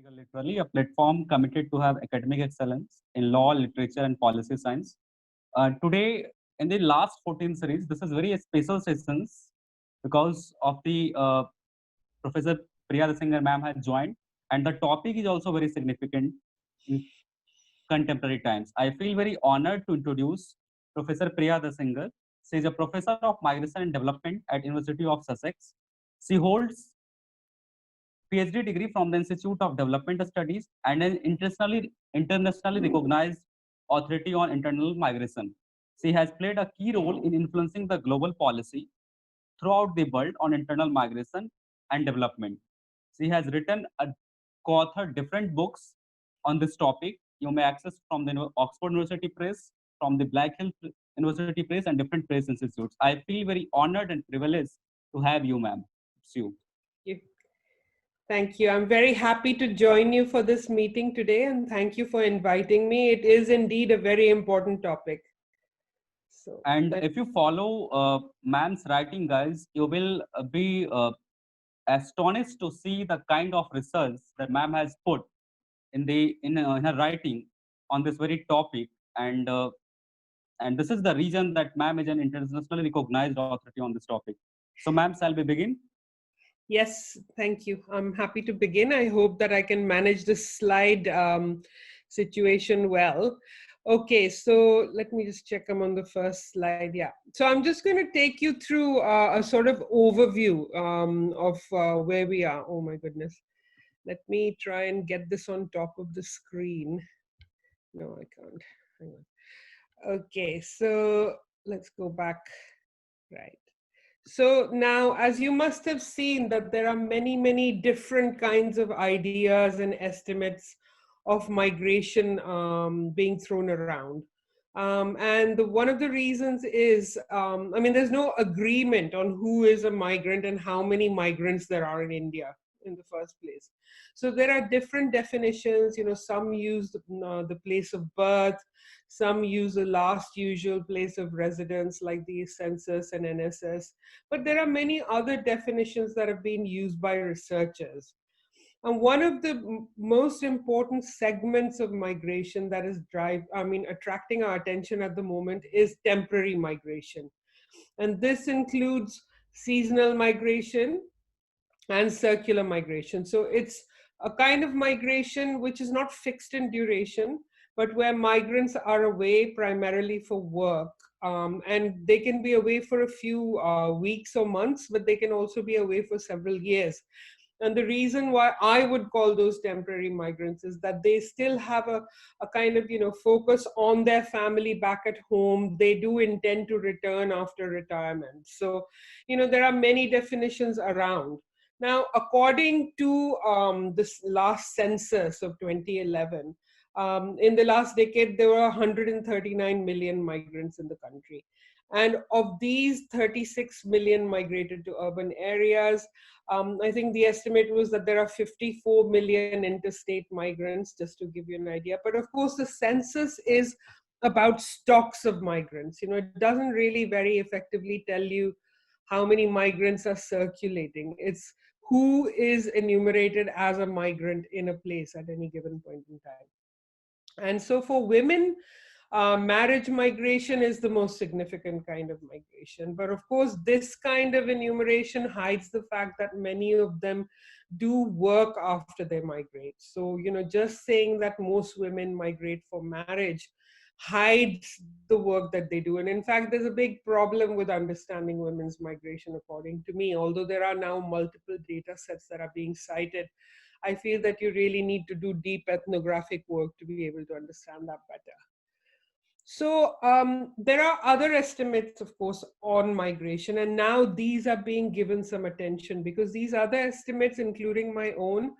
Literally, a platform committed to have academic excellence in law, literature, and policy science. Today, in the last 14 series, this is very special sessions because of the Professor Priya Deshingkar ma'am has joined, and the topic is also very significant in contemporary times. I feel very honored to introduce Professor Priya Deshingkar. She is a professor of migration and development at University of Sussex. She holds PhD degree from the Institute of Development Studies and an internationally recognized authority on internal migration. She has played a key role in influencing the global policy throughout the world on internal migration and development. She has written a co-authored different books on this topic. You may access from the Oxford University Press, from the Black Hill University Press, and different press institutes. I feel very honored and privileged to have you, ma'am. It's you. Thank you. I'm very happy to join you for this meeting today, and thank you for inviting me. It is indeed a very important topic. And if you follow ma'am's writing, guys, you will be astonished to see the kind of research that ma'am has put in her writing on this very topic. And this is the reason that ma'am is an internationally recognized authority on this topic. So, ma'am, shall we begin? Yes, thank you. I'm happy to begin. I hope that I can manage this slide situation well. Okay, so let me just check I'm on the first slide. Yeah, so I'm just going to take you through a sort of overview of where we are. Oh my goodness. Let me try and get this on top of the screen. No, I can't. Hang on. Okay, so let's go back. Right. So now, as you must have seen, that there are many, many different kinds of ideas and estimates of migration being thrown around. One of the reasons is, I mean, there's no agreement on who is a migrant and how many migrants there are in India in the first place. So there are different definitions. You know, some use the place of birth, some use the last usual place of residence like the census and NSS, but there are many other definitions that have been used by researchers. And one of the most important segments of migration that is attracting our attention at the moment is temporary migration. And this includes seasonal migration and circular migration. So it's a kind of migration which is not fixed in duration, but where migrants are away primarily for work. And they can be away for a few weeks or months, but they can also be away for several years. And the reason why I would call those temporary migrants is that they still have a kind of, focus on their family back at home. They do intend to return after retirement. So, there are many definitions around. Now, according to this last census of 2011, in the last decade, there were 139 million migrants in the country. And of these, 36 million migrated to urban areas. I think the estimate was that there are 54 million interstate migrants, just to give you an idea. But of course, the census is about stocks of migrants. It doesn't really very effectively tell you how many migrants are circulating. It's who is enumerated as a migrant in a place at any given point in time. And so for women, marriage migration is the most significant kind of migration. But of course, this kind of enumeration hides the fact that many of them do work after they migrate. So, just saying that most women migrate for marriage hides the work that they do. And in fact, there's a big problem with understanding women's migration, according to me. Although there are now multiple data sets that are being cited, I feel that you really need to do deep ethnographic work to be able to understand that better. So there are other estimates, of course, on migration, and now these are being given some attention because these other estimates, including my own,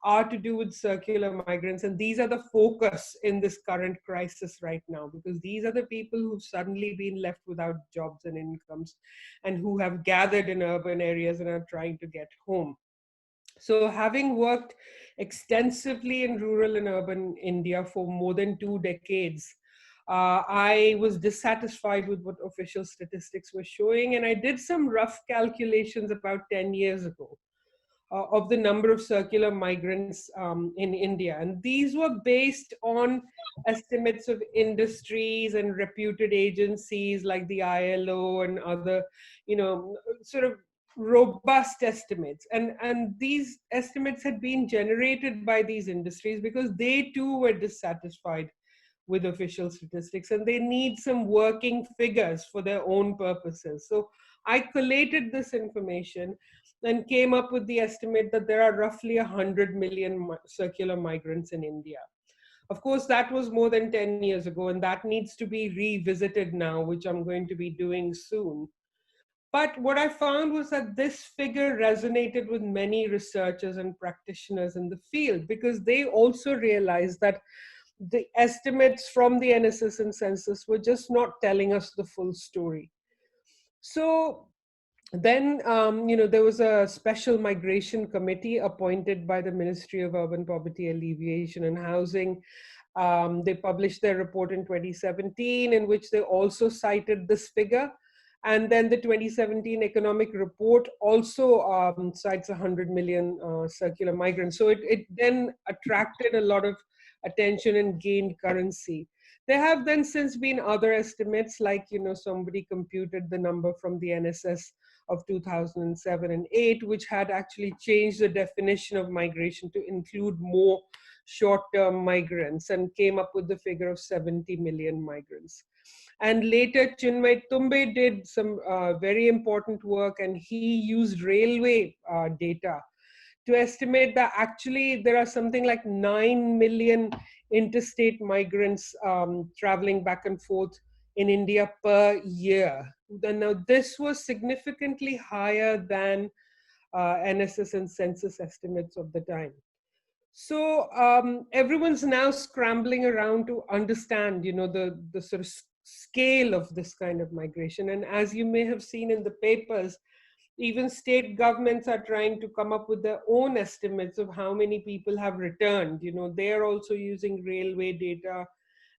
are to do with circular migrants, and these are the focus in this current crisis right now, because these are the people who've suddenly been left without jobs and incomes and who have gathered in urban areas and are trying to get home. So having worked extensively in rural and urban India for more than 2 decades, I was dissatisfied with what official statistics were showing, and I did some rough calculations about 10 years ago. of the number of circular migrants in India. And these were based on estimates of industries and reputed agencies like the ILO and other, sort of robust estimates. And these estimates had been generated by these industries because they too were dissatisfied with official statistics and they need some working figures for their own purposes. So I collated this information and came up with the estimate that there are roughly 100 million circular migrants in India. Of course, that was more than 10 years ago, and that needs to be revisited now, which I'm going to be doing soon. But what I found was that this figure resonated with many researchers and practitioners in the field because they also realized that the estimates from the NSS and census were just not telling us the full story. So then, there was a special migration committee appointed by the Ministry of Urban Poverty Alleviation and Housing. They published their report in 2017, in which they also cited this figure. And then the 2017 economic report also cites 100 million circular migrants. So it then attracted a lot of attention and gained currency. There have then since been other estimates, like, somebody computed the number from the NSS of 2007 and 8, which had actually changed the definition of migration to include more short-term migrants and came up with the figure of 70 million migrants. And later, Chinmay Tumbe did some very important work, and he used railway data to estimate that actually there are something like 9 million interstate migrants traveling back and forth in India per year. Now, this was significantly higher than NSS and census estimates of the time. So everyone's now scrambling around to understand, the sort of scale of this kind of migration. And as you may have seen in the papers, even state governments are trying to come up with their own estimates of how many people have returned. They're also using railway data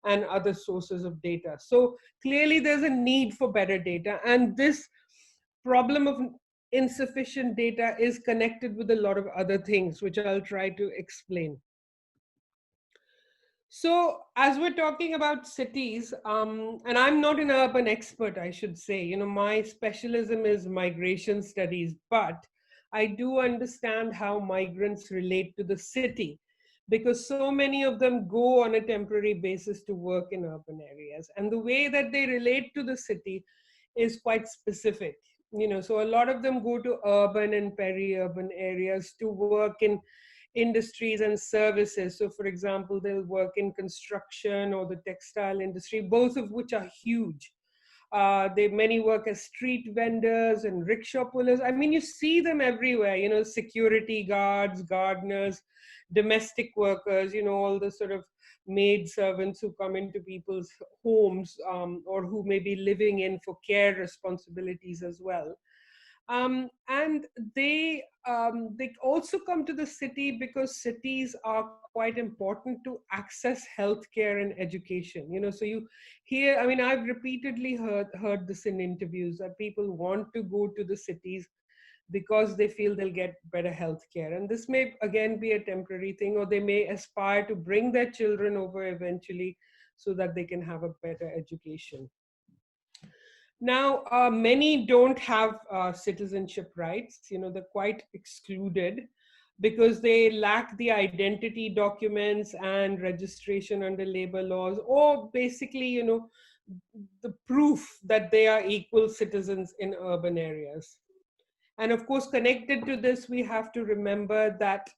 and other sources of data. So clearly there's a need for better data. And this problem of insufficient data is connected with a lot of other things, which I'll try to explain. So as we're talking about cities, and I'm not an urban expert, I should say, my specialism is migration studies, but I do understand how migrants relate to the city because so many of them go on a temporary basis to work in urban areas. And the way that they relate to the city is quite specific. So a lot of them go to urban and peri-urban areas to work in industries and services. So for example, they'll work in construction or the textile industry, both of which are huge. Many work as street vendors and rickshaw pullers. I mean, you see them everywhere, security guards, gardeners, domestic workers, all the sort of maid servants who come into people's homes or who may be living in for care responsibilities as well. And they also come to the city because cities are quite important to access healthcare and education. So you hear, I mean, I've repeatedly heard this in interviews that people want to go to the cities because they feel they'll get better healthcare. And this may again be a temporary thing, or they may aspire to bring their children over eventually so that they can have a better education. Now, many don't have citizenship rights. They're quite excluded because they lack the identity documents and registration under labor laws, or basically, the proof that they are equal citizens in urban areas. And of course, connected to this, we have to remember that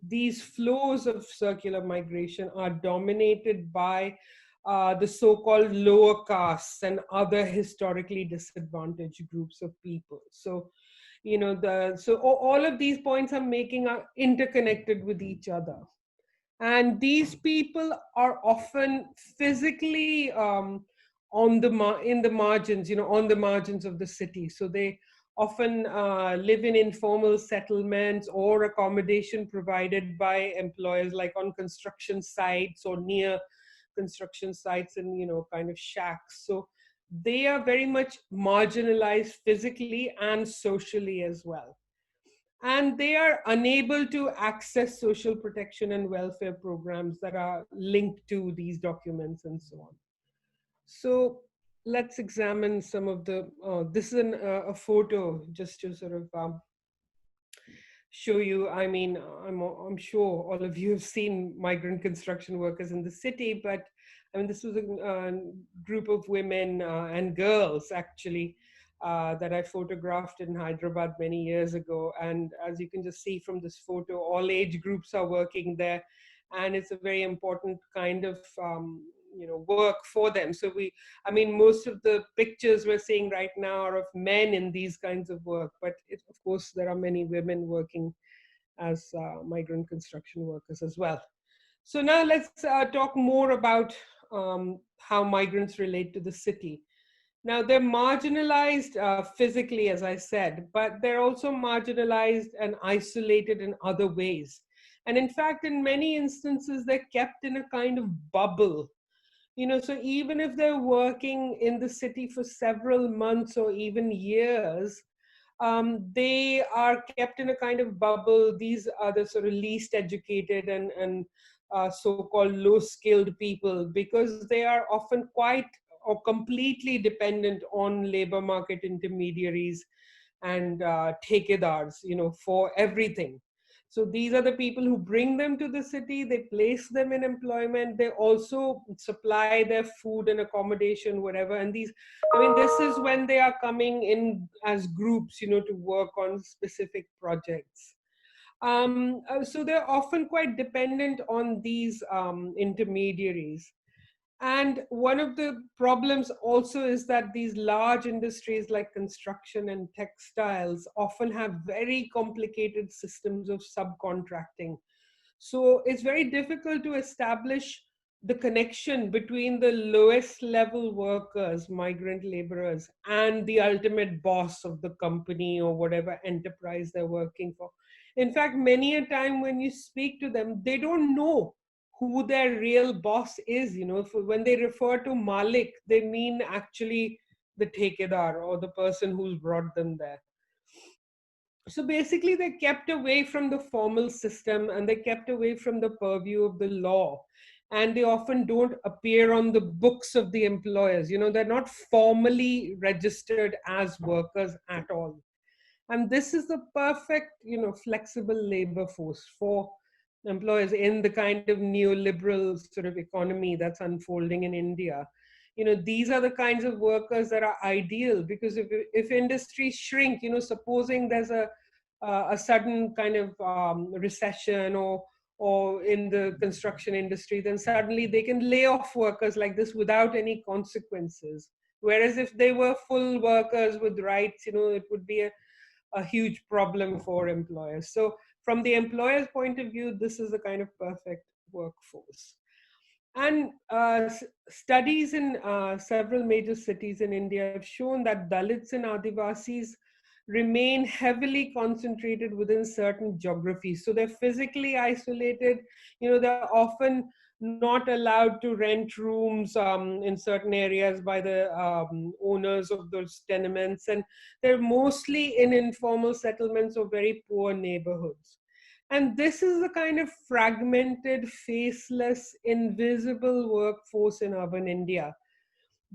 these flows of circular migration are dominated by the so-called lower castes and other historically disadvantaged groups of people. So, all of these points I'm making are interconnected with each other. And these people are often physically in the margins, on the margins of the city. So they often live in informal settlements or accommodation provided by employers, like on construction sites or near construction sites and, kind of shacks. So they are very much marginalized physically and socially as well. and they are unable to access social protection and welfare programs that are linked to these documents and so on. So let's examine some of the, this is a photo just to sort of show you. I mean, I'm sure all of you have seen migrant construction workers in the city, but I mean, this was a group of women and girls actually that I photographed in Hyderabad many years ago. And as you can just see from this photo, all age groups are working there, and it's a very important kind of work for them. So I mean, most of the pictures we're seeing right now are of men in these kinds of work, but of course, there are many women working as migrant construction workers as well. So now let's talk more about how migrants relate to the city. Now, they're marginalized physically, as I said, but they're also marginalized and isolated in other ways. And in fact, in many instances, they're kept in a kind of bubble. So even if they're working in the city for several months or even years, they are kept in a kind of bubble. These are the sort of least educated and so-called low-skilled people, because they are often quite or completely dependent on labor market intermediaries and ठेकेदार्स, for everything. So these are the people who bring them to the city, they place them in employment, they also supply their food and accommodation, whatever. And I mean, this is when they are coming in as groups, to work on specific projects. So they're often quite dependent on these intermediaries. And one of the problems also is that these large industries like construction and textiles often have very complicated systems of subcontracting. So it's very difficult to establish the connection between the lowest level workers, migrant laborers, and the ultimate boss of the company or whatever enterprise they're working for. In fact, many a time when you speak to them, they don't know who their real boss is. When they refer to Malik, they mean actually the ठेकेदार or the person who's brought them there. So basically, they're kept away from the formal system and they're kept away from the purview of the law. And they often don't appear on the books of the employers. They're not formally registered as workers at all. And this is the perfect, flexible labor force for employers in the kind of neoliberal sort of economy that's unfolding in India. These are the kinds of workers that are ideal, because if industries shrink, supposing there's a sudden kind of recession or in the construction industry, then suddenly they can lay off workers like this without any consequences. Whereas if they were full workers with rights, it would be a huge problem for employers. So from the employer's point of view, this is the kind of perfect workforce. And studies in several major cities in India have shown that Dalits and Adivasis remain heavily concentrated within certain geographies. So they're physically isolated. They're often not allowed to rent rooms in certain areas by the owners of those tenements. And they're mostly in informal settlements or very poor neighborhoods. And this is the kind of fragmented, faceless, invisible workforce in urban India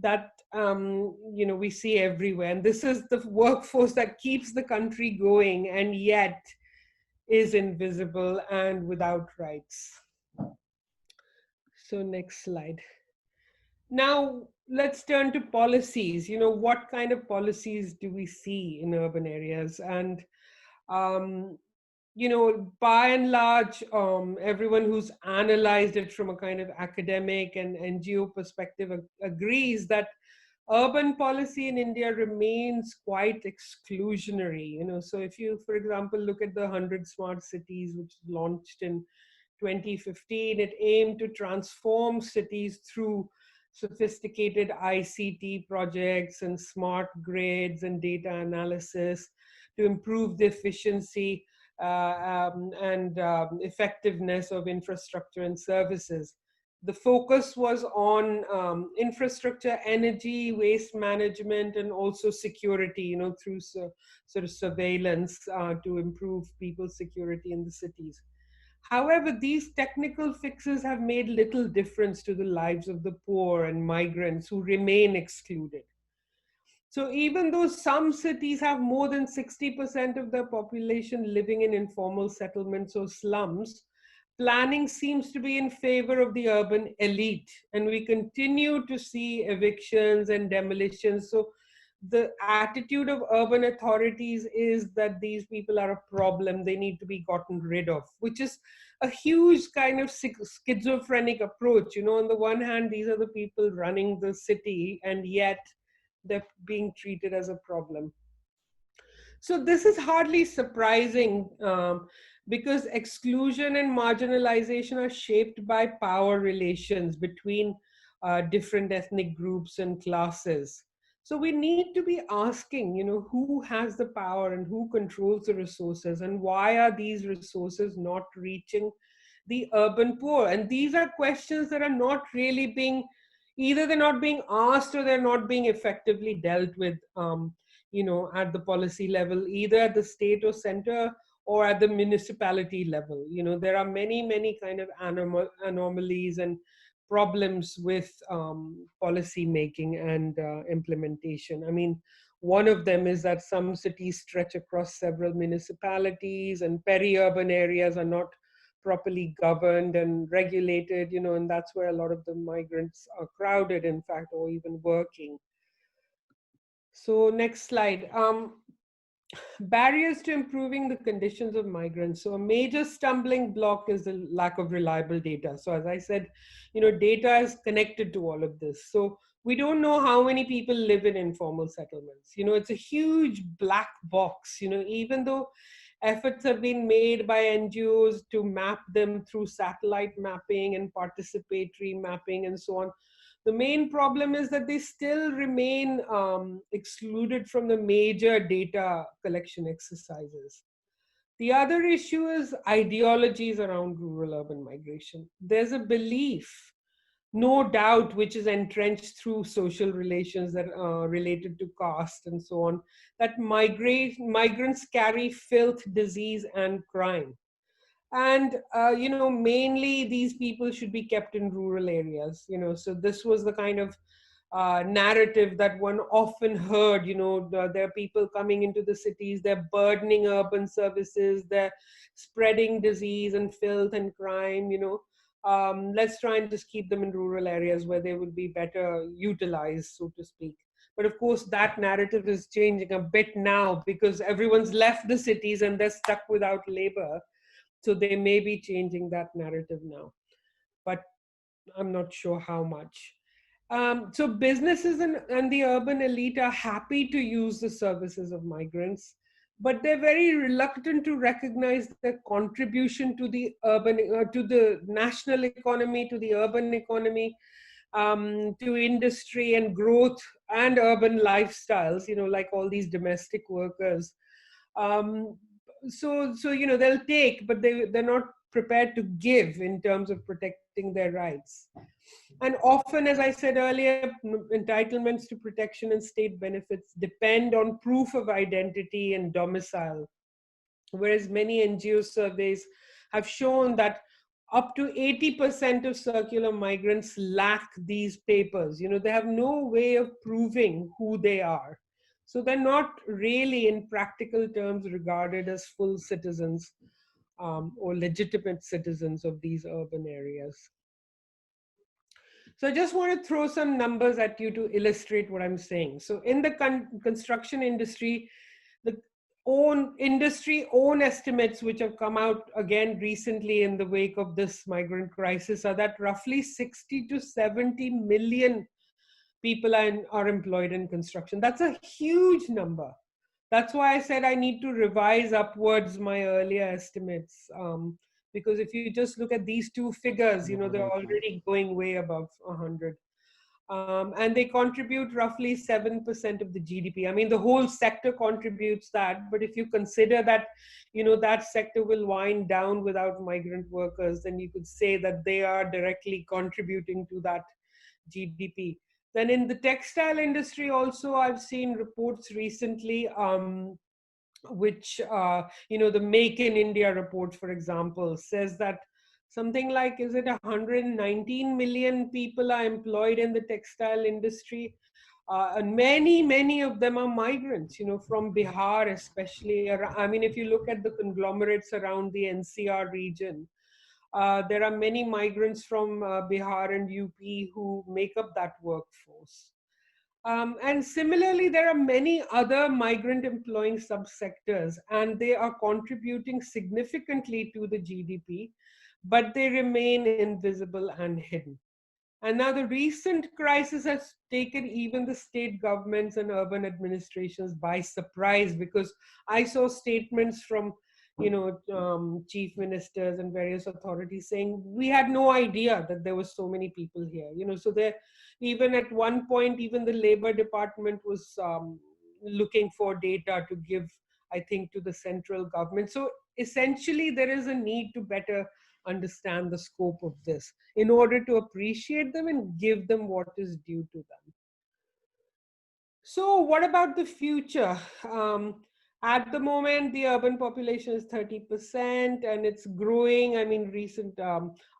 that we see everywhere. And this is the workforce that keeps the country going and yet is invisible and without rights. So next slide. Now let's turn to policies. What kind of policies do we see in urban areas? And by and large, everyone who's analyzed it from a kind of academic and NGO perspective agrees that urban policy in India remains quite exclusionary. So if you, for example, look at the 100 Smart Cities, which launched in 2015, it aimed to transform cities through sophisticated ICT projects and smart grids and data analysis to improve the efficiency and effectiveness of infrastructure and services. The focus was on infrastructure, energy, waste management, and also security, through sort of surveillance to improve people's security in the cities. However, these technical fixes have made little difference to the lives of the poor and migrants who remain excluded. So even though some cities have more than 60% of their population living in informal settlements or slums, planning seems to be in favor of the urban elite. And we continue to see evictions and demolitions. So the attitude of urban authorities is that these people are a problem, they need to be gotten rid of, which is a huge kind of schizophrenic approach. On the one hand, these are the people running the city, and yet they're being treated as a problem. So this is hardly surprising, because exclusion and marginalization are shaped by power relations between different ethnic groups and classes. So we need to be asking, who has the power and who controls the resources, and why are these resources not reaching the urban poor? And these are questions that are not really being, either they're not being asked or they're not being effectively dealt with, at the policy level, either at the state or center or at the municipality level. There are many, many kind of anomalies and problems with policy making and implementation. I mean, one of them is that some cities stretch across several municipalities, and peri-urban areas are not properly governed and regulated, and that's where a lot of the migrants are crowded, in fact, or even working. So next slide. Barriers to improving the conditions of migrants. So a major stumbling block is the lack of reliable data. So as I said, data is connected to all of this. So we don't know how many people live in informal settlements. It's a huge black box, even though efforts have been made by NGOs to map them through satellite mapping and participatory mapping and so on. The main problem is that they still remain excluded from the major data collection exercises. The other issue is ideologies around rural-urban migration. There's a belief, no doubt, which is entrenched through social relations that are related to caste and so on, that migrants carry filth, disease, and crime. And mainly these people should be kept in rural areas. So this was the kind of narrative that one often heard. There are people coming into the cities, they're burdening urban services, they're spreading disease and filth and crime. Let's try and just keep them in rural areas where they would be better utilized, so to speak. But of course, that narrative is changing a bit now, because everyone's left the cities and they're stuck without labor. So they may be changing that narrative now, but I'm not sure how much. So businesses and the urban elite are happy to use the services of migrants, but they're very reluctant to recognize their contribution to the to the national economy, to the urban economy, to industry and growth and urban lifestyles, like all these domestic workers. So they'll take, but they're not prepared to give in terms of protecting their rights. And often, as I said earlier, entitlements to protection and state benefits depend on proof of identity and domicile, whereas many NGO surveys have shown that up to 80% of circular migrants lack these papers. They have no way of proving who they are. So they're not really, in practical terms, regarded as full citizens or legitimate citizens of these urban areas. So I just want to throw some numbers at you to illustrate what I'm saying. So in the construction industry, the industry own estimates, which have come out again recently in the wake of this migrant crisis, are that roughly 60 to 70 million people are employed in construction. That's a huge number. That's why I said I need to revise upwards my earlier estimates. Because if you just look at these two figures, they're already going way above 100. And they contribute roughly 7% of the GDP. I mean, the whole sector contributes that, but if you consider that, that sector will wind down without migrant workers, then you could say that they are directly contributing to that GDP. Then in the textile industry also, I've seen reports recently, which, the Make in India report, for example, says that something like, is it 119 million people are employed in the textile industry? And many of them are migrants, from Bihar, especially. I mean, if you look at the conglomerates around the NCR region, there are many migrants from Bihar and UP who make up that workforce. And similarly, there are many other migrant employing subsectors, and they are contributing significantly to the GDP, but they remain invisible and hidden. And now the recent crisis has taken even the state governments and urban administrations by surprise, because I saw statements from chief ministers and various authorities saying we had no idea that there were so many people here. So there, even at one point, even the labor department was looking for data to give, I think, to the central government. So essentially, there is a need to better understand the scope of this in order to appreciate them and give them what is due to them. So what about the future? At the moment, the urban population is 30% and it's growing. I mean,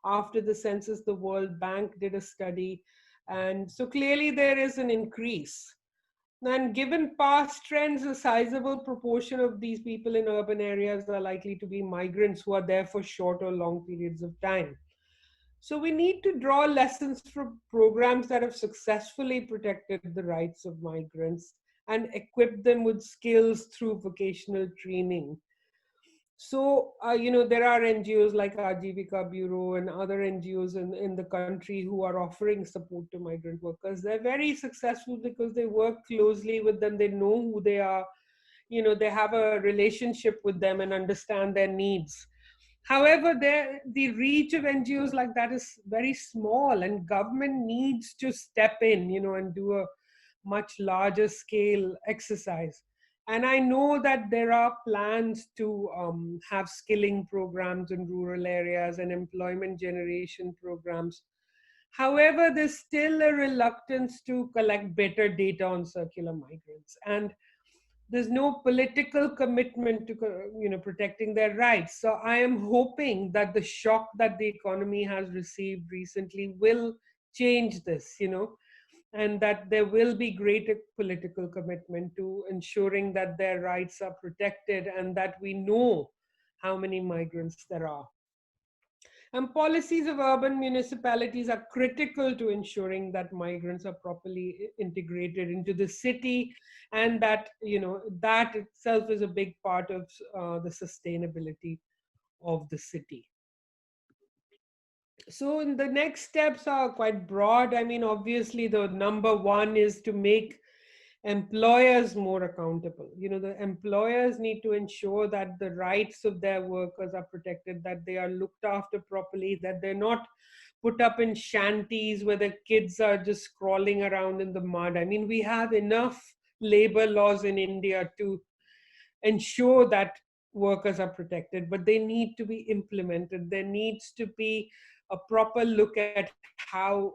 after the census, the World Bank did a study. And so clearly there is an increase. And given past trends, a sizable proportion of these people in urban areas are likely to be migrants who are there for short or long periods of time. So we need to draw lessons from programs that have successfully protected the rights of migrants and equip them with skills through vocational training. So, there are NGOs like Ajivika Bureau and other NGOs in the country who are offering support to migrant workers. They're very successful because they work closely with them. They know who they are. They have a relationship with them and understand their needs. However, the reach of NGOs like that is very small, and government needs to step in, and do a much larger scale exercise. And I know that there are plans to have skilling programs in rural areas and employment generation programs. However, there's still a reluctance to collect better data on circular migrants. And there's no political commitment to protecting their rights. So I am hoping that the shock that the economy has received recently will change this, and that there will be greater political commitment to ensuring that their rights are protected and that we know how many migrants there are. And policies of urban municipalities are critical to ensuring that migrants are properly integrated into the city, and that, that itself is a big part of the sustainability of the city. So the next steps are quite broad. I mean, obviously, the number one is to make employers more accountable. The employers need to ensure that the rights of their workers are protected, that they are looked after properly, that they're not put up in shanties where the kids are just crawling around in the mud. I mean, we have enough labor laws in India to ensure that workers are protected, but they need to be implemented. There needs to be a proper look at how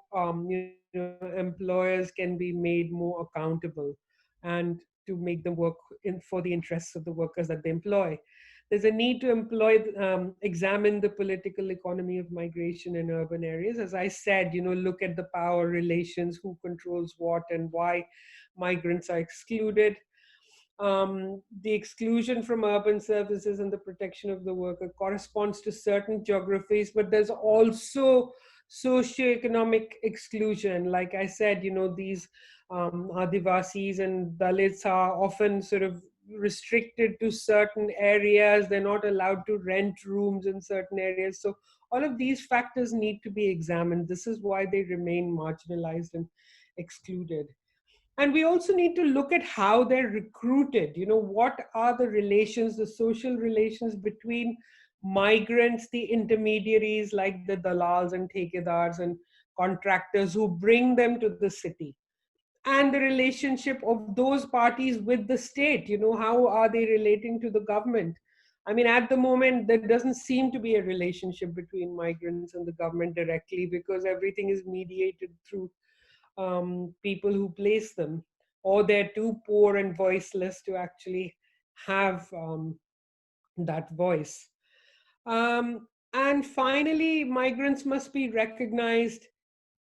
employers can be made more accountable and to make them work for the interests of the workers that they employ. There's a need to examine the political economy of migration in urban areas. As I said, look at the power relations, who controls what and why migrants are excluded. The exclusion from urban services and the protection of the worker corresponds to certain geographies, but there's also socioeconomic exclusion. Like I said, these Adivasis and Dalits are often sort of restricted to certain areas. They're not allowed to rent rooms in certain areas. So all of these factors need to be examined. This is why they remain marginalized and excluded. And we also need to look at how they're recruited. What are the relations, the social relations between migrants, the intermediaries like the dalals and thekedars and contractors who bring them to the city, and the relationship of those parties with the state. How are they relating to the government? I mean, at the moment, there doesn't seem to be a relationship between migrants and the government directly, because everything is mediated through people who place them, or they're too poor and voiceless to actually have that voice. And finally, migrants must be recognized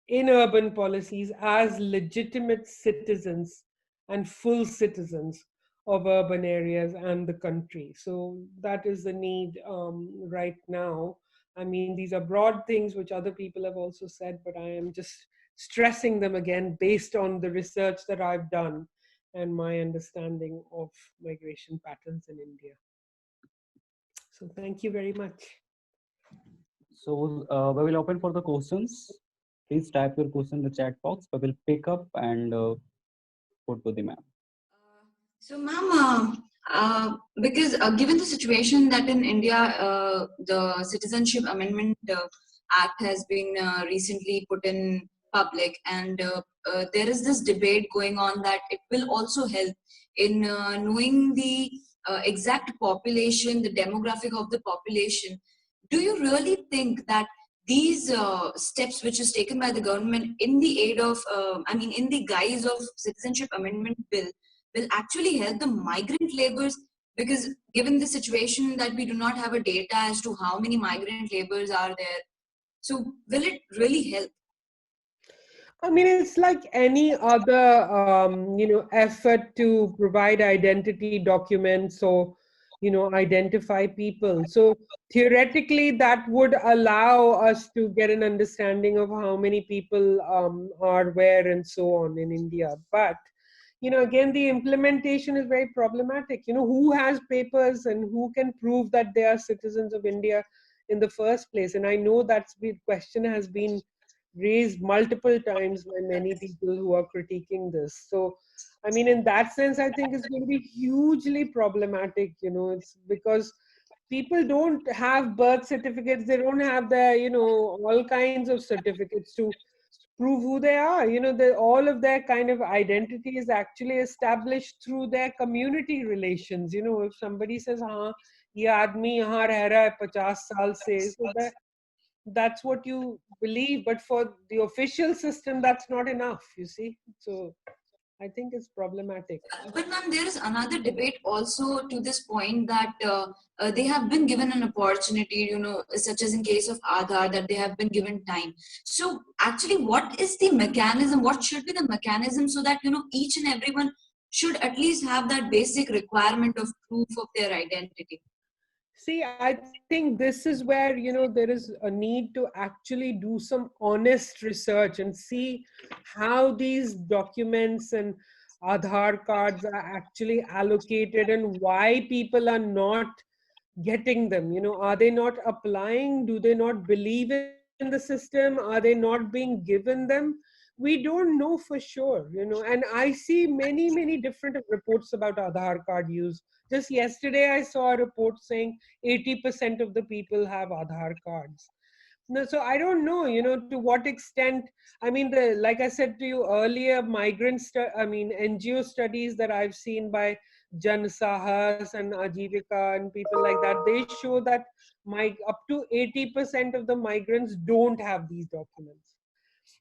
in urban policies as legitimate citizens and full citizens of urban areas and the country. So that is the need right now. I mean, these are broad things which other people have also said, but I am just stressing them again based on the research that I've done and my understanding of migration patterns in India. So thank you very much. So we will open for the questions. Please type your question in the chat box. We will pick up and put to the ma'am. So, ma'am, because given the situation that in India, the Citizenship Amendment Act has been recently put in public, and there is this debate going on that it will also help in knowing the exact population, the demographic of the population. Do you really think that these steps which is taken by the government in the aid of, in the guise of Citizenship Amendment Bill, will actually help the migrant laborers? Because given the situation that we do not have a data as to how many migrant laborers are there, so will it really help? I mean, it's like any other, effort to provide identity documents or, identify people. So theoretically, that would allow us to get an understanding of how many people are where and so on in India. But, again, the implementation is very problematic. Who has papers and who can prove that they are citizens of India in the first place? And I know that's the question has been raised multiple times by many people who are critiquing this. So, I mean, in that sense, I think it's going to be hugely problematic. It's because people don't have birth certificates, they don't have their, all kinds of certificates to prove who they are. All of their kind of identity is actually established through their community relations. If somebody says, "Haan, ye aadmi yahan reh raha hai 50 saal se," so that's what you believe, but for the official system that's not enough, you see. So I think it's problematic. But ma'am, there is another debate also to this point that they have been given an opportunity, such as in case of Aadhaar, that they have been given time. So actually, what is the mechanism? What should be the mechanism so that, each and everyone should at least have that basic requirement of proof of their identity? See, I think this is where, there is a need to actually do some honest research and see how these documents and Aadhaar cards are actually allocated and why people are not getting them. Are they not applying? Do they not believe in the system? Are they not being given them? We don't know for sure, and I see many, many different reports about Aadhaar card use. Just yesterday, I saw a report saying 80% of the people have Aadhaar cards. No, so I don't know, to what extent. I mean, like I said to you earlier, NGO studies that I've seen by Jan Sahas and Ajivika and people like that, they show that up to 80% of the migrants don't have these documents.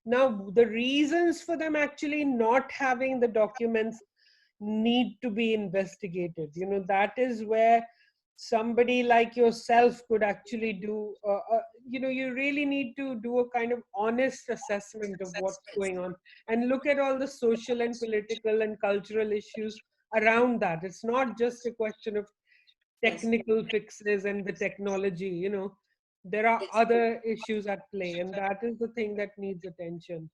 Now, the reasons for them actually not having the documents need to be investigated. That is where somebody like yourself could actually do, you really need to do a kind of honest assessment of what's going on and look at all the social and political and cultural issues around that. It's not just a question of Yes. technical fixes and the technology, there are Yes. other issues at play, and that is the thing that needs attention.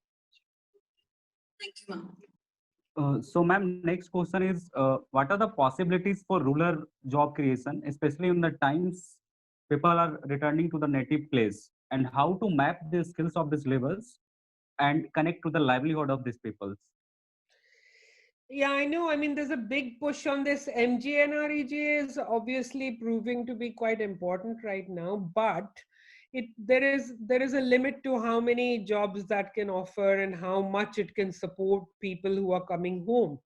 Thank you, ma'am. So, ma'am, next question is, what are the possibilities for rural job creation, especially in the times people are returning to the native place, and how to map the skills of these laborers and connect to the livelihood of these peoples? Yeah, I know. I mean, there's a big push on this. MGNRG is obviously proving to be quite important right now, but there is a limit to how many jobs that can offer and how much it can support people who are coming home.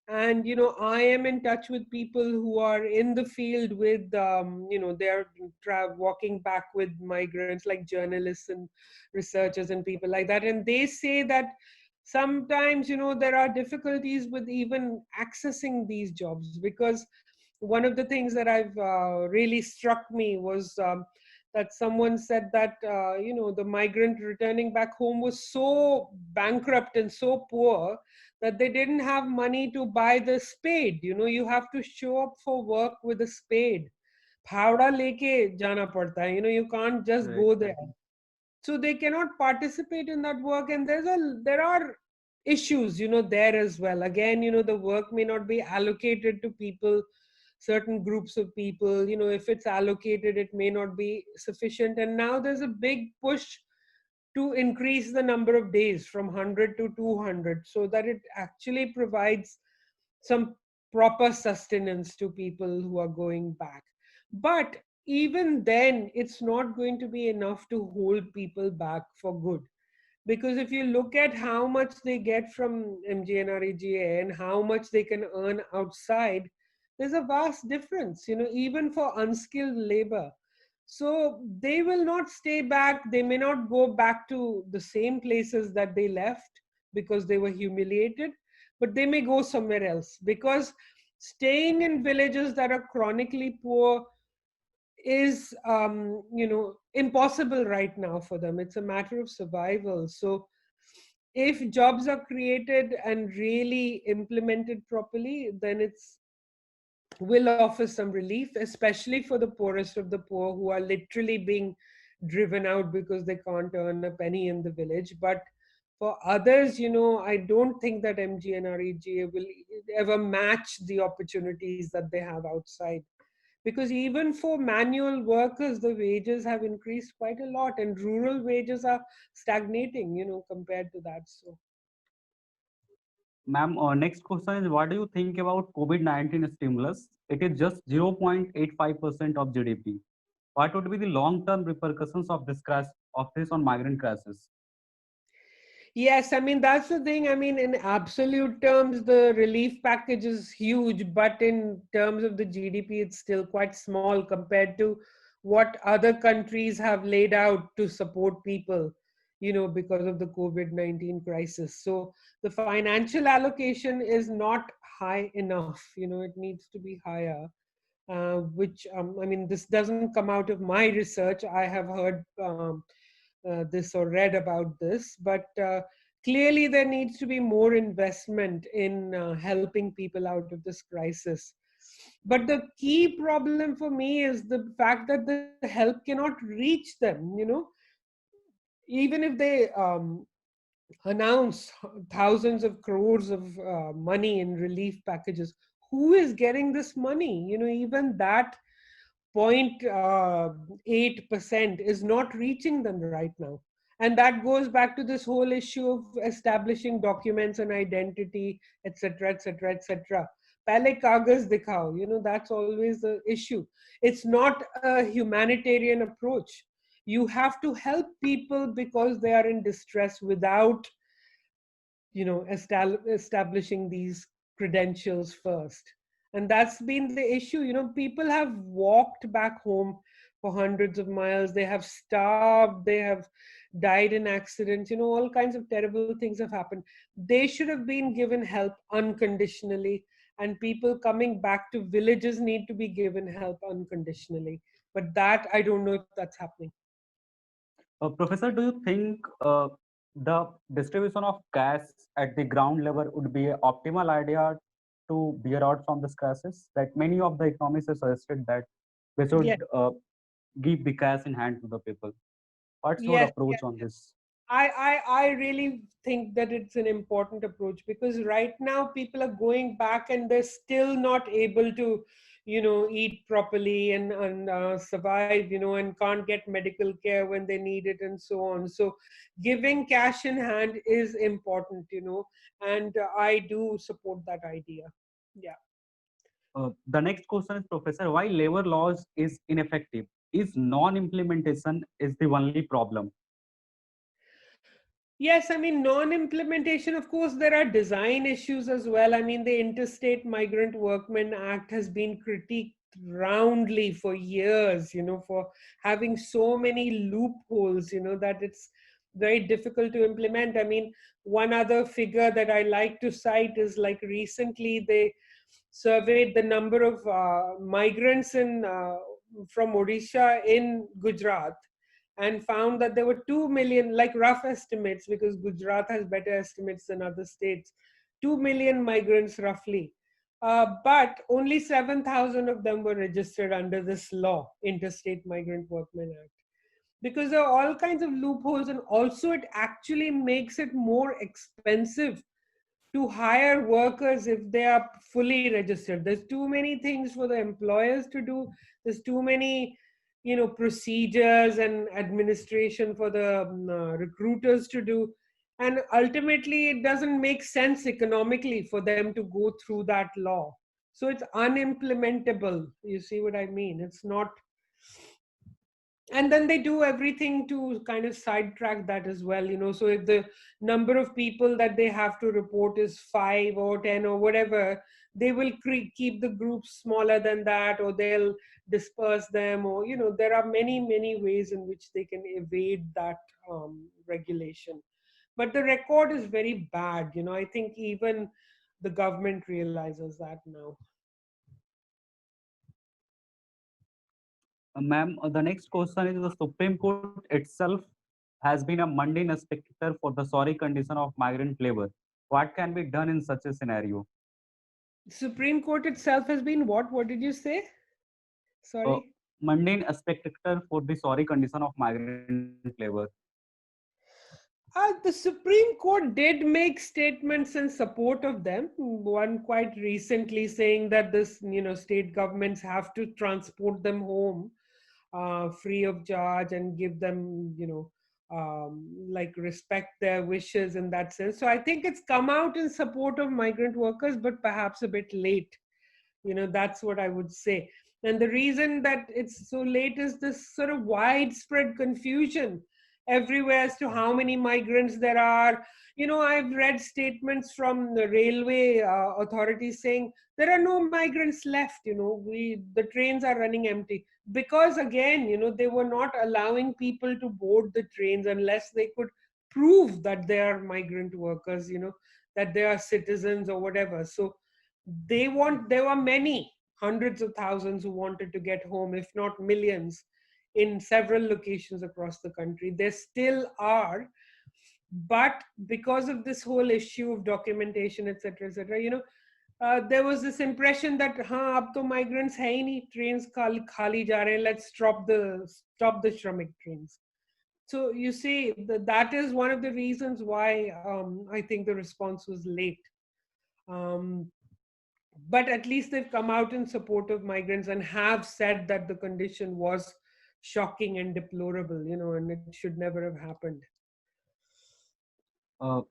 And I am in touch with people who are in the field with they're walking back with migrants, like journalists and researchers and people like that, and they say that sometimes there are difficulties with even accessing these jobs, because one of the things that I've really struck me was that someone said that the migrant returning back home was so bankrupt and so poor that they didn't have money to buy the spade. You have to show up for work with a spade. Phawda leke jana padta hai. You can't just Right, go there. right. So they cannot participate in that work, and there are issues there as well. Again, the work may not be allocated to people, certain groups of people. If it's allocated, it may not be sufficient. And now there's a big push to increase the number of days from 100 to 200, so that it actually provides some proper sustenance to people who are going back. But even then, it's not going to be enough to hold people back for good. Because if you look at how much they get from MGNRG and how much they can earn outside, there's a vast difference, even for unskilled labor. So they will not stay back. They may not go back to the same places that they left because they were humiliated, but they may go somewhere else, because staying in villages that are chronically poor is impossible right now for them. It's a matter of survival. So if jobs are created and really implemented properly, then it's will offer some relief, especially for the poorest of the poor, who are literally being driven out because they can't earn a penny in the village. But for others, I don't think that MGNREGA will ever match the opportunities that they have outside. Because even for manual workers, the wages have increased quite a lot, and rural wages are stagnating, compared to that. So Ma'am, next question is, what do you think about COVID-19 stimulus? It is just 0.85% of GDP. What would be the long-term repercussions of this on migrant crisis? yes, I mean, that's the thing. I mean, in absolute terms, the relief package is huge, but in terms of the GDP, it's still quite small compared to what other countries have laid out to support people, because of the COVID-19 crisis. So the financial allocation is not high enough. It needs to be higher. Which I mean, this doesn't come out of my research. I have heard this or read about this, but clearly there needs to be more investment in helping people out of this crisis. But the key problem for me is the fact that the help cannot reach them. Even if they announce thousands of crores of money in relief packages, who is getting this money? Even that 0.8% is not reaching them right now. And that goes back to this whole issue of establishing documents and identity, etc., etc., etc. Pehle kagas dikhao, that's always the issue. It's not a humanitarian approach. You have to help people because they are in distress without establishing these credentials first. And that's been the issue. People have walked back home for hundreds of miles. They have starved. They have died in accidents. All kinds of terrible things have happened. They should have been given help unconditionally. And people coming back to villages need to be given help unconditionally. But that, I don't know if that's happening. Professor, do you think the distribution of cash at the ground level would be an optimal idea to bear out from this crisis? That many of the economists have suggested that we should Yes, give the cash in hand to the people. What's your yes, approach yes. on this? I really think that it's an important approach, because right now people are going back and they're still not able to, eat properly and survive, and can't get medical care when they need it and so on. So giving cash in hand is important, and I do support that idea. Yeah. The next question is, Professor, why labor laws is ineffective? is non-implementation is the only problem? Yes, I mean, non-implementation, of course, there are design issues as well. I mean, the Interstate Migrant Workmen Act has been critiqued roundly for years, for having so many loopholes, that it's very difficult to implement. I mean, one other figure that I like to cite is like recently they surveyed the number of migrants from Odisha in Gujarat, and found that there were 2 million, like rough estimates, because Gujarat has better estimates than other states, 2 million migrants roughly. But only 7,000 of them were registered under this law, Interstate Migrant Workmen Act. Because there are all kinds of loopholes, and also it actually makes it more expensive to hire workers if they are fully registered. There's too many things for the employers to do. There's too many, procedures and administration for the recruiters to do. And ultimately, it doesn't make sense economically for them to go through that law. So it's unimplementable. You see what I mean? It's not. And then they do everything to kind of sidetrack that as well, so if the number of people that they have to report is 5 or 10 or whatever, they will keep the groups smaller than that, or they'll disperse them, or there are many ways in which they can evade that regulation. But the record is very bad. I think even the government realizes that now. Ma'am, the next question is, the Supreme Court itself has been a mundane spectator for the sorry condition of migrant labor. What can be done in such a scenario? Supreme Court itself has been what did you say? Uh, Sorry. Mundane spectator for the sorry condition of migrant labor. The Supreme Court did make statements in support of them. One quite recently saying that this, state governments have to transport them home free of charge and give them, like respect their wishes in that sense. So I think it's come out in support of migrant workers, but perhaps a bit late. That's what I would say. And the reason that it's so late is this sort of widespread confusion everywhere as to how many migrants there are. I've read statements from the railway authorities saying there are no migrants left. The trains are running empty, because again, they were not allowing people to board the trains unless they could prove that they are migrant workers, that they are citizens or whatever. So there were many hundreds of thousands who wanted to get home, if not millions, in several locations across the country. There still are, but because of this whole issue of documentation, etc., there was this impression that हाँ अब तो migrants है ही नहीं, trains खाली जा रहे हैं, let's stop the Shramik trains. So you see, that is one of the reasons why I think the response was late. But at least they've come out in support of migrants and have said that the condition was shocking and deplorable, and it should never have happened.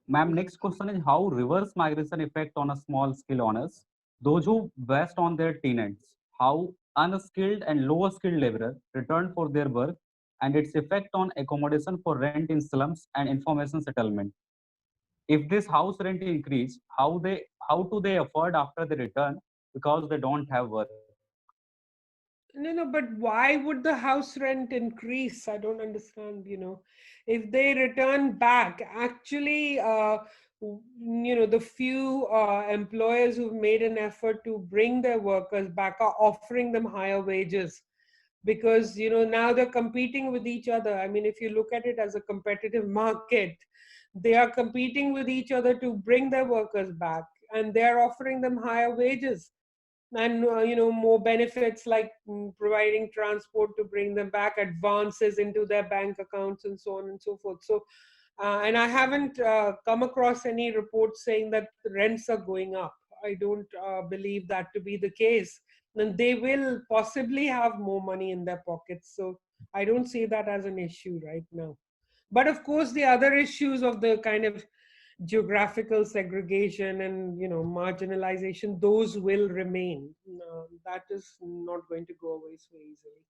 Ma'am, next question is, how reverse migration effect on a small scale owners, those who based on their tenants, how unskilled and lower skilled laborer return for their work, and its effect on accommodation for rent in slums and information settlement. If this house rent increase, how do they afford after they return because they don't have work? No, but why would the house rent increase? I don't understand, If they return back, actually, the few employers who've made an effort to bring their workers back are offering them higher wages, because, now they're competing with each other. I mean, if you look at it as a competitive market, they are competing with each other to bring their workers back, and they're offering them higher wages and more benefits, like providing transport to bring them back, advances into their bank accounts, and so on and so forth. So and I haven't come across any reports saying that the rents are going up. I don't believe that to be the case. And they will possibly have more money in their pockets, so I don't see that as an issue right now. But of course, the other issues of the kind of geographical segregation and marginalization, those will remain. That is not going to go away so easily.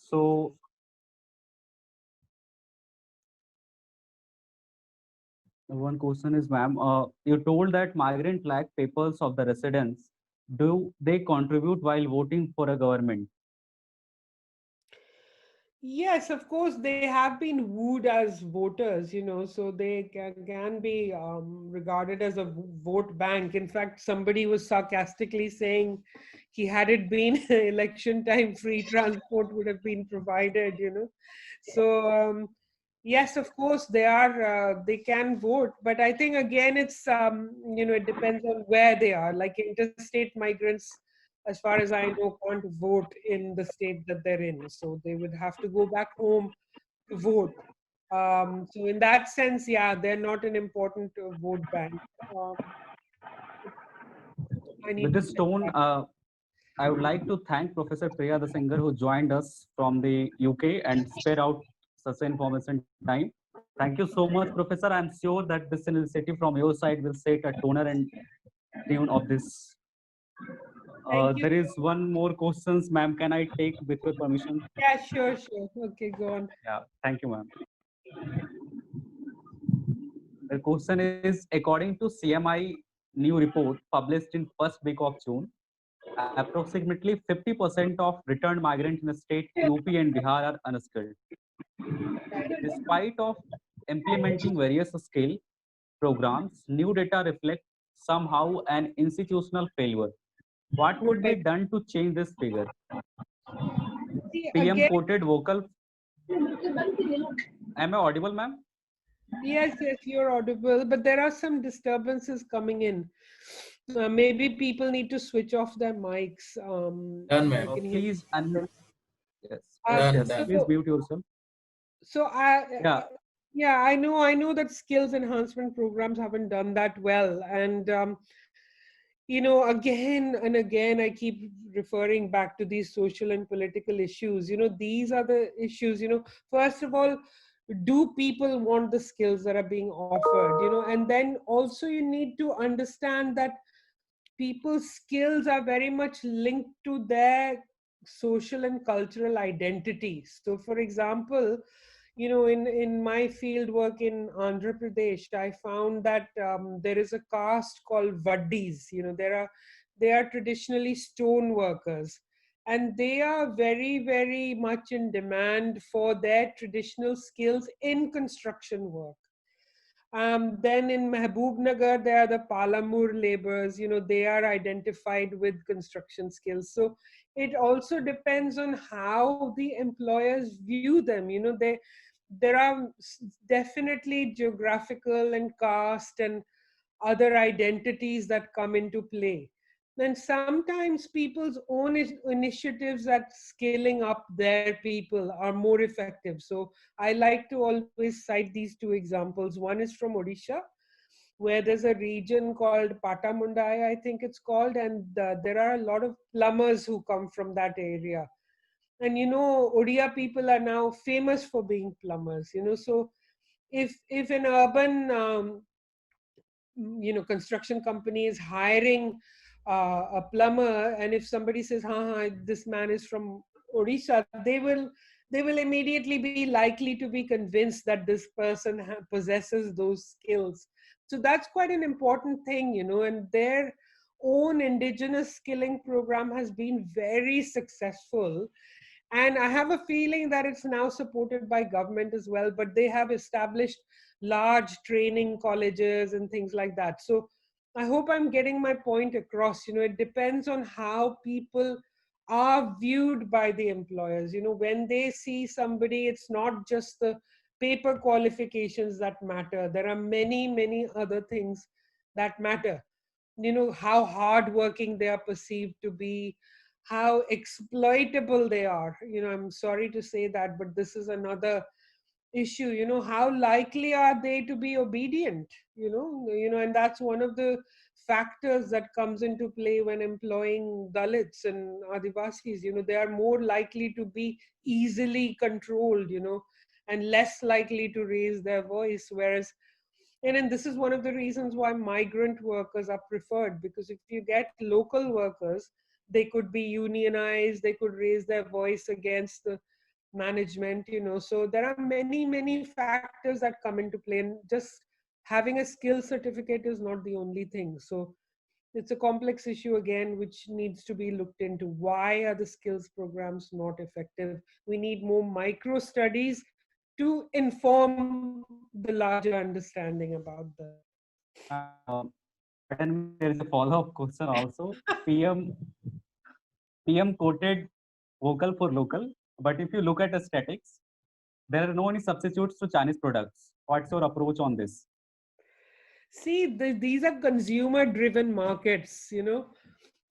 So one question is, ma'am, you told that migrant lack papers of the residents. Do they contribute while voting for a government? Yes, of course, they have been wooed as voters, so they can be regarded as a vote bank. In fact, somebody was sarcastically saying had it been election time, free transport would have been provided. So, yes, of course, they can vote, but I think again, it depends on where they are. Like interstate migrants, as far as I know, can't vote in the state that they're in. So they would have to go back home to vote. So in that sense, yeah, they're not an important vote bank. Um, I need With to this check tone, that. I would like to thank Professor Priya Deshingkar who joined us from the UK and spare out such information time. Thank you so much, Professor. I'm sure that this initiative from your side will set a toner and tune of this. Thank you. There is one more questions, ma'am. Can I take with your permission? Yeah, sure, sure. Okay, go on. Yeah, thank you, ma'am. The question is, according to CMI new report published in first week of June, approximately 50% of returned migrants in the state UP and Bihar are unskilled. Despite of implementing various skill programs, new data reflect somehow an institutional failure. What would be Right. done to change this figure? See, PM again, quoted vocal. Am I audible, ma'am? yes, yes, you're audible, but there are some disturbances coming in. Maybe people need to switch off their mics. Done, I ma'am. can hear. Please, yes, yes, Um, Done, yes. done. Please so, mute yourself. so Yeah, yeah, I know that skills enhancement programs haven't done that well, and again and again, I keep referring back to these social and political issues. These are the issues. First of all, do people want the skills that are being offered? And then also you need to understand that people's skills are very much linked to their social and cultural identity. So for example, in my field work in Andhra Pradesh, I found that there is a caste called Vaddis. They are traditionally stone workers, and they are very, very much in demand for their traditional skills in construction work. Then in Mehboob there are the Palamur laborers. They are identified with construction skills. So it also depends on how the employers view them. There are definitely geographical and caste and other identities that come into play. Then sometimes people's own initiatives at scaling up their people are more effective. So I like to always cite these two examples. One is from Odisha, where there's a region called Patamundai, I think it's called, and there are a lot of plumbers who come from that area. And Odia people are now famous for being plumbers. So if an urban construction company is hiring a plumber, and if somebody says, this man is from Odisha, they will immediately be likely to be convinced that this person possesses those skills. So that's quite an important thing. And their own indigenous skilling program has been very successful, and I have a feeling that it's now supported by government as well, but they have established large training colleges and things like that. So I hope I'm getting my point across. It depends on how people are viewed by the employers. When they see somebody, it's not just the paper qualifications that matter. There are many, many other things that matter. How hardworking they are perceived to be, how exploitable they are. I'm sorry to say that, but this is another issue. How likely are they to be obedient? And that's one of the factors that comes into play when employing Dalits and Adivasis. They are more likely to be easily controlled, and less likely to raise their voice. Whereas, and this is one of the reasons why migrant workers are preferred, because if you get local workers, they could be unionized, they could raise their voice against the management, so there are many factors that come into play, and just having a skill certificate is not the only thing. So it's a complex issue again, which needs to be looked into. Why are the skills programs not effective? We need more micro studies to inform the larger understanding about the. Pardon me, there is a follow-up question also. PM quoted vocal for local, but if you look at the statics, there are no any substitutes to Chinese products. What's your approach on this? See, these are consumer-driven markets,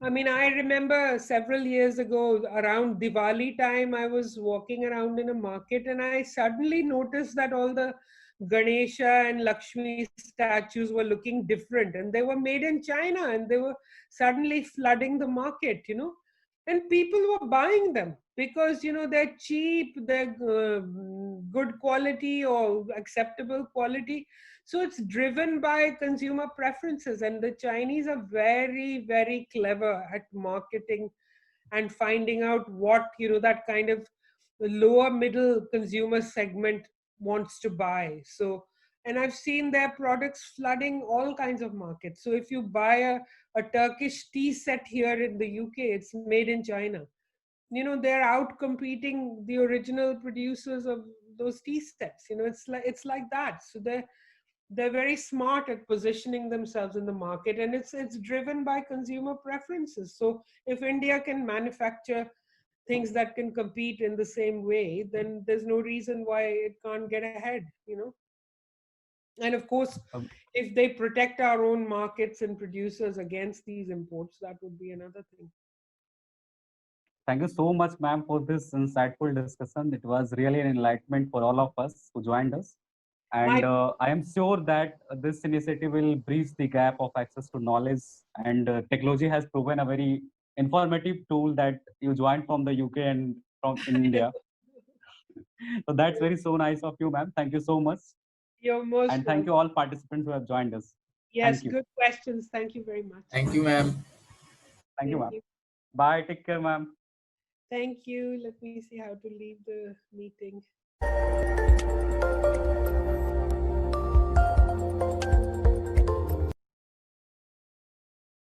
I mean, I remember several years ago, around Diwali time, I was walking around in a market and I suddenly noticed that all the Ganesha and Lakshmi statues were looking different, and they were made in China, and they were suddenly flooding the market, and people were buying them because, they're cheap, they're good quality or acceptable quality. So it's driven by consumer preferences, and the Chinese are very clever at marketing and finding out what, that kind of lower middle consumer segment wants to buy. So, and I've seen their products flooding all kinds of markets. So if you buy a Turkish tea set here in the UK, it's made in China. They're out competing the original producers of those tea sets. It's like that. So they're very smart at positioning themselves in the market, and it's driven by consumer preferences. So if India can manufacture things that can compete in the same way, then there's no reason why it can't get ahead. And of course, Um, if they protect our own markets and producers against these imports, that would be another thing. Thank you so much, ma'am, for this insightful discussion. It was really an enlightenment for all of us who joined us. And My I am sure that this initiative will bridge the gap of access to knowledge. And technology has proven a very informative tool that you joined from the UK and from India. So that's very so nice of you, ma'am. Thank you so much. You're most And thank welcome. you all participants who have joined us. Yes, Thank you. good questions. Thank you very much. Thank you, ma'am. Thank you, Thank ma'am. you. Bye. Take care, ma'am. Thank you. Let me see how to leave the meeting.